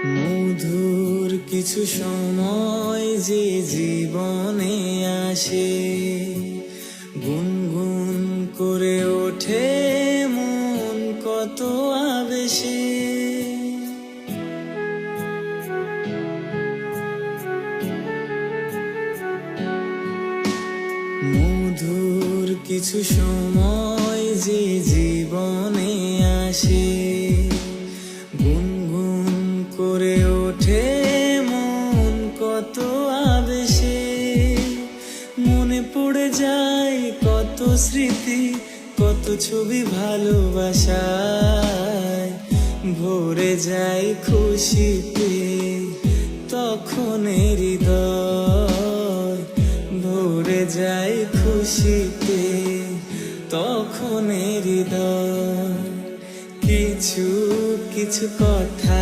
মধুর কিছু সময় যে জীবনে আসে, গুনগুন করে ওঠে মন কত আবেশে। মধুর কিছু সময় যে জীবনে আসে, গুনগুন করে ওঠে মন কত আবেশে। মনে পড়ে যায় কত স্মৃতি, কত ছবি ভালোবাসায়, ভরে যায় খুশিতে তখন হৃদয়, ভরে যায় খুশিতে তখন হৃদয়। কিছু কিছু কথা